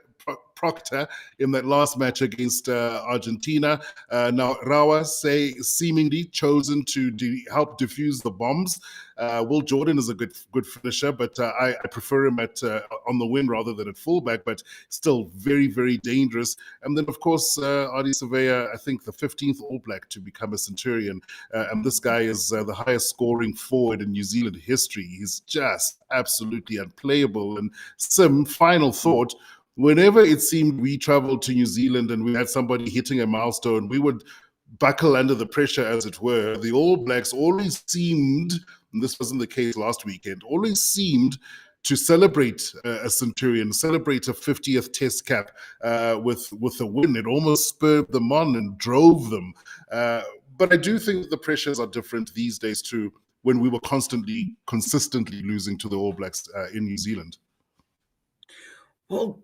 Speaker 1: Proctor in that last match against Argentina. Now, Rawa seemingly chosen to help defuse the bombs. Will Jordan is a good finisher, but I prefer him on the wing rather than at fullback, but still very, very dangerous. And then, of course, Ardie Savea, I think the 15th All Black to become a Centurion. And this guy is the highest scoring forward in New Zealand history. He's just absolutely unplayable. And Sim, final thought, whenever it seemed we traveled to New Zealand and we had somebody hitting a milestone, we would buckle under the pressure, as it were. The All Blacks always seemed, and this wasn't the case last weekend, always seemed to celebrate a Centurion, celebrate a 50th Test cap with a win. It almost spurred them on and drove them. But I do think the pressures are different these days too, when we were consistently losing to the All Blacks in New Zealand.
Speaker 4: Well,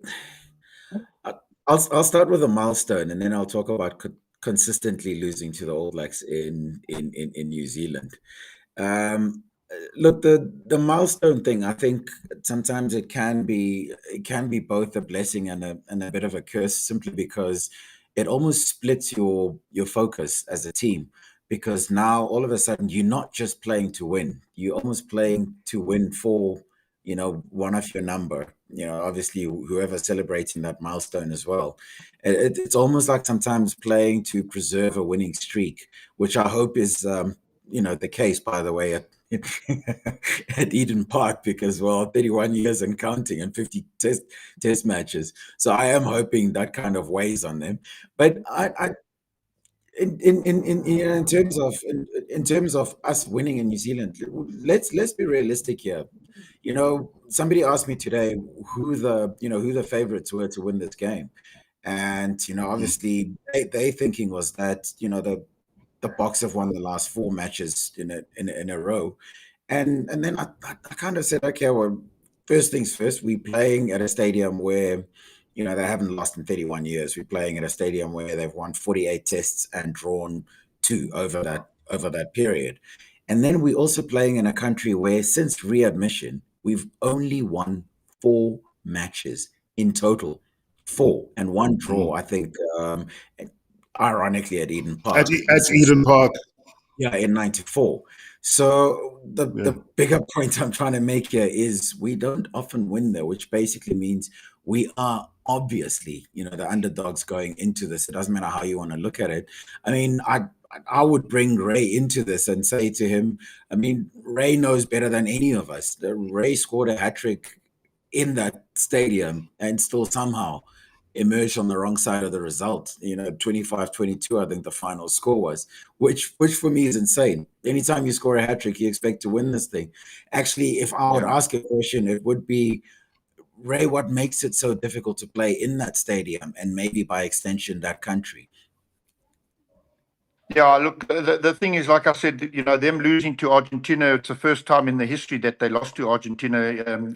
Speaker 4: I'll start with a milestone, and then I'll talk about consistently losing to the All Blacks in New Zealand. Look, the milestone thing, I think sometimes it can be both a blessing and a bit of a curse, simply because it almost splits your focus as a team. Because now all of a sudden you're not just playing to win; you're almost playing to win for one of your number. Obviously whoever's celebrating that milestone as well. It's almost like sometimes playing to preserve a winning streak, which I hope is the case, by the way, at Eden Park, because 31 years and counting and 50 test matches. So I am hoping that kind of weighs on them. But in terms of us winning in New Zealand, let's be realistic here. Somebody asked me today who the favorites were to win this game, and obviously they thinking was that the Boks have won the last 4 matches in a row, and then I kind of said, okay, well, first things first, we're playing at a stadium where they haven't lost in 31 years. We're playing at a stadium where they've won 48 tests and drawn 2 over that period. And then we're also playing in a country where, since readmission, we've only won 4 matches in total. 4 and 1 draw, I think, ironically, at Eden Park.
Speaker 1: At Eden Park.
Speaker 4: Yeah, in 94. So the bigger point I'm trying to make here is we don't often win there, which basically means we are obviously, the underdogs going into this. It doesn't matter how you want to look at it. I mean, I would bring Ray into this and say to him, I mean, Ray knows better than any of us. Ray scored a hat-trick in that stadium and still somehow emerged on the wrong side of the result. 25-22, I think the final score was, which for me is insane. Anytime you score a hat-trick, you expect to win this thing. Actually, if I would ask a question, it would be, Ray, what makes it so difficult to play in that stadium and maybe by extension that country?
Speaker 2: Yeah, look, the thing is, like I said, them losing to Argentina, it's the first time in the history that they lost to Argentina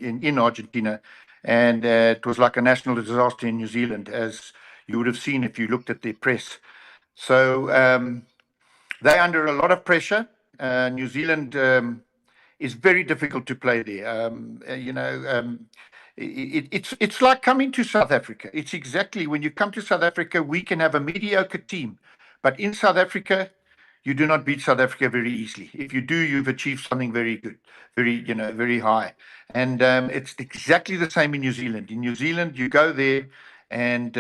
Speaker 2: in Argentina. And it was like a national disaster in New Zealand, as you would have seen if you looked at their press. So they're under a lot of pressure. New Zealand is very difficult to play there. It's like coming to South Africa. It's exactly, when you come to South Africa, we can have a mediocre team. But in South Africa, you do not beat South Africa very easily. If you do, you've achieved something very good, very high. And it's exactly the same in New Zealand. In New Zealand, you go there, and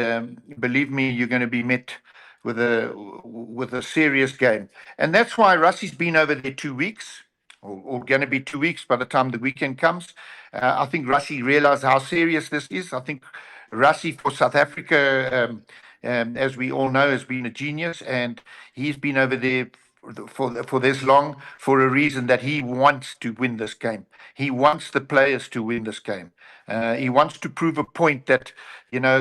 Speaker 2: believe me, you're going to be met with a serious game. And that's why Russie's been over there 2 weeks, or going to be 2 weeks by the time the weekend comes. I think Russie realized how serious this is. I think Russie for South Africa, as we all know, has been a genius, and he's been over there for this long for a reason, that he wants to win this game. He wants the players to win this game. He wants to prove a point that,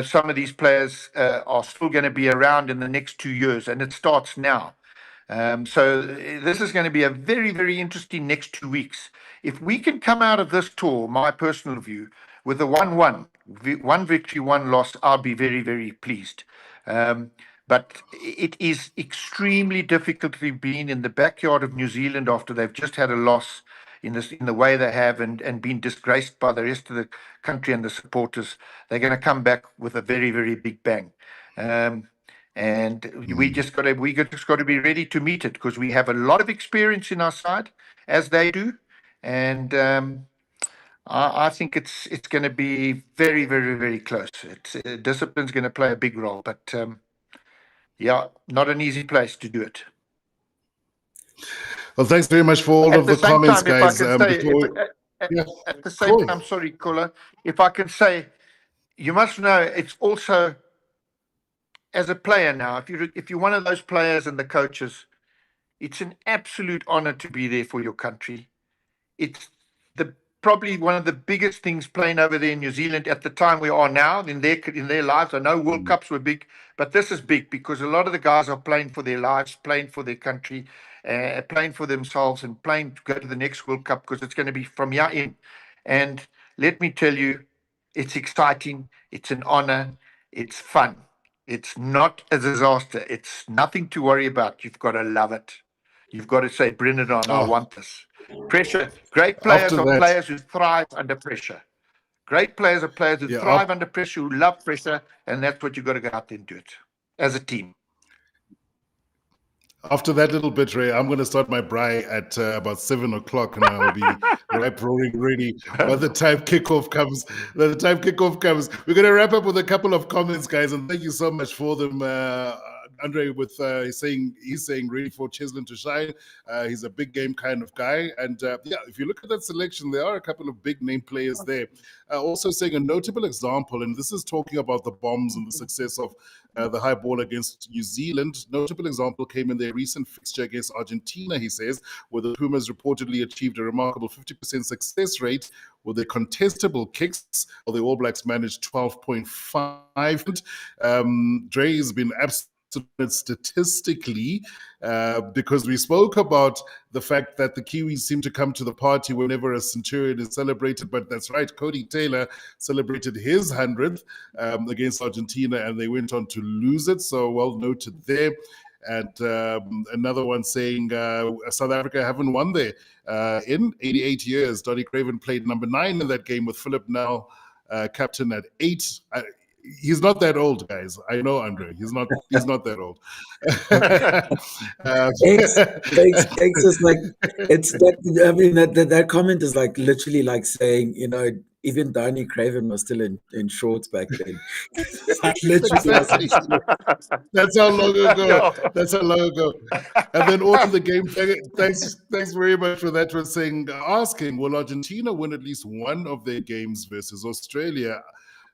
Speaker 2: some of these players are still going to be around in the next 2 years, and it starts now. So this is going to be a very, very interesting next 2 weeks. If we can come out of this tour, my personal view, with a 1-1, 1 victory, 1 loss, I'll be very, very pleased. But it is extremely difficult to be in the backyard of New Zealand after they've just had a loss in the way they have, and been disgraced by the rest of the country and the supporters, they're going to come back with a very, very big bang. And we just got to be ready to meet it, because we have a lot of experience in our side, as they do, and I think it's going to be very, very, very close. It's discipline's going to play a big role, but yeah, not an easy place to do it.
Speaker 1: Well, thanks very much for all of the comments, guys.
Speaker 2: At the same time, sorry, Kola, if I can say, you must know, it's also, as a player now, if you're one of those players and the coaches, it's an absolute honor to be there for your country. It's probably one of the biggest things playing over there in New Zealand at the time we are now in their lives. I know World Cups were big, but this is big because a lot of the guys are playing for their lives, playing for their country, playing for themselves, and playing to go to the next World Cup, because it's going to be from here in. And let me tell you, it's exciting, it's an honor, it's fun. It's not a disaster. It's nothing to worry about. You've got to love it. You've got to say, bring it on, I want this. Pressure. Great players are players who thrive under pressure. Great players are players who thrive under pressure, who love pressure, and that's what you've got to go out there and do it as a team.
Speaker 1: After that little bit, Ray, I'm going to start my braai at about 7 o'clock, and I'll be roaring ready by the time kickoff comes. We're going to wrap up with a couple of comments, guys, and thank you so much for them. Andre with he's saying ready for Cheslin to shine. He's a big game kind of guy, and if you look at that selection, there are a couple of big name players there. Also saying a notable example, and this is talking about the Bombs and the success of the high ball against New Zealand. Notable example came in their recent fixture against Argentina, he says, where the Pumas reportedly achieved a remarkable 50% success rate with their contestable kicks, while the All Blacks managed 12.5. Dre has been absolutely statistically, because we spoke about the fact that the Kiwis seem to come to the party whenever a centurion is celebrated, but that's right, Cody Taylor celebrated his 100th against Argentina, and they went on to lose it, so well noted there. And another one saying South Africa haven't won there in 88 years. Donnie Craven played number 9 in that game with Philip now captain at 8. He's not that old, guys. I know, Andre. He's not that old.
Speaker 4: Thanks is like, it's that. I mean, that comment is like literally like saying, even Donnie Craven was still in shorts back then.
Speaker 1: Exactly. That's how long ago. That's how long ago. And then all of the game. Thanks very much for that. Was asking, will Argentina win at least one of their games versus Australia?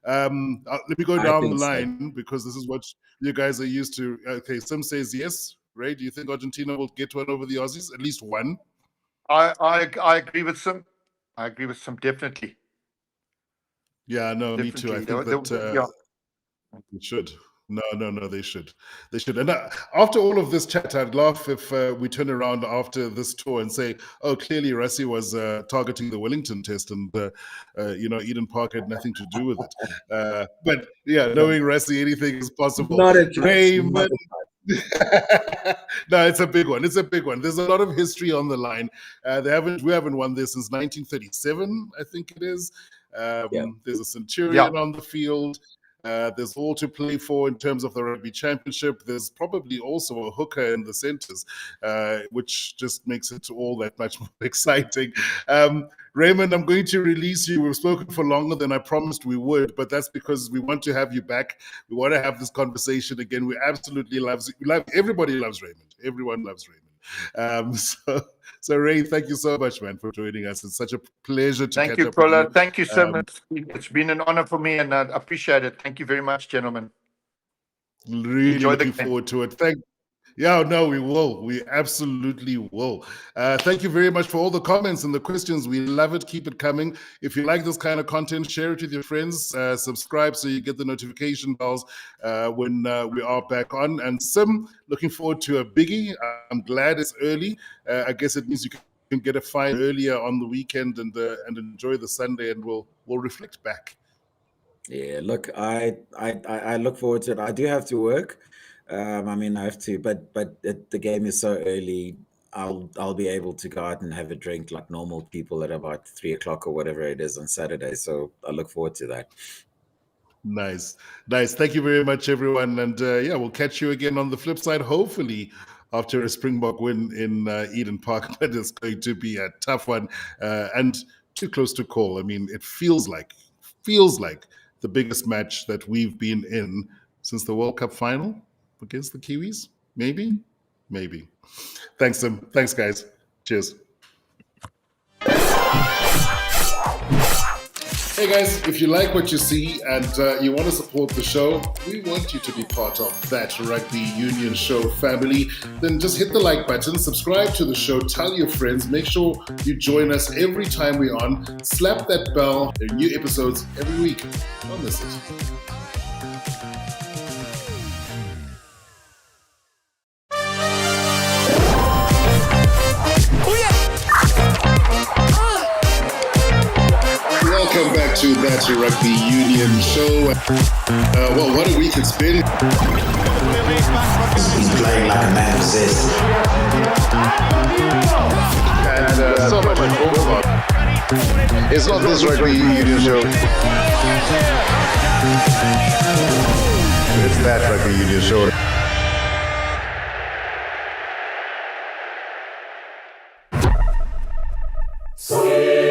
Speaker 1: Let me go down the line because this is what you guys are used to. Okay, Sim says yes. Ray, do you think Argentina will get one over the Aussies? At least one?
Speaker 2: I agree with Sim. Definitely.
Speaker 1: Yeah, no, definitely. Me too. I think that it should. No, they should. And after all of this chat, I'd laugh if we turn around after this tour and say, oh, clearly Rassie was targeting the Wellington test and, Eden Park had nothing to do with it. But yeah, knowing Rassie, anything is possible.
Speaker 4: Not a chance.
Speaker 1: No, it's a big one. There's a lot of history on the line. We haven't won this since 1937, I think it is. There's a centurion on the field. There's all to play for in terms of the rugby championship. There's probably also a hooker in the centers, which just makes it all that much more exciting. Raymond, I'm going to release you. We've spoken for longer than I promised we would, but that's because we want to have you back. We want to have this conversation again. We absolutely everybody loves Raymond. Everyone loves Raymond. So Ray, thank you so much, man, for joining us. It's such a pleasure to catch up with you.
Speaker 2: Thank you so much. It's been an honor for me, and I appreciate it. Thank you very much, gentlemen.
Speaker 1: Really looking forward to it. We will. We absolutely will. Thank you very much for all the comments and the questions. We love it. Keep it coming. If you like this kind of content, share it with your friends. Subscribe so you get the notification bells when we are back on. And Sim, looking forward to a biggie. I'm glad it's early. I guess it means you can get a fine earlier on the weekend and enjoy the Sunday, and we'll reflect back.
Speaker 4: Yeah, look, I look forward to it. I do have to work. I have to, but the game is so early. I'll be able to go out and have a drink like normal people at about 3 o'clock or whatever it is on Saturday. So I look forward to that.
Speaker 1: Nice. Thank you very much, everyone. And yeah, we'll catch you again on the flip side, hopefully after a Springbok win in Eden Park. But it's going to be a tough one and too close to call. I mean, it feels like the biggest match that we've been in since the World Cup final against the Kiwis. Maybe. Thanks, Tim. Thanks, guys. Cheers. Hey guys, if you like what you see and you want to support the show, we want you to be part of That Rugby Union Show family. Then just hit the like button, subscribe to the show, tell your friends, make sure you join us every time we're on. Slap that bell. There are new episodes every week. Don't miss it. Welcome back to That Rugby Union Show. Well, what a week it's been.
Speaker 3: He's playing like a man possessed.
Speaker 1: And so much to talk about. It's not this Rugby Union Show. It's That Rugby Union Show.
Speaker 5: Sweet.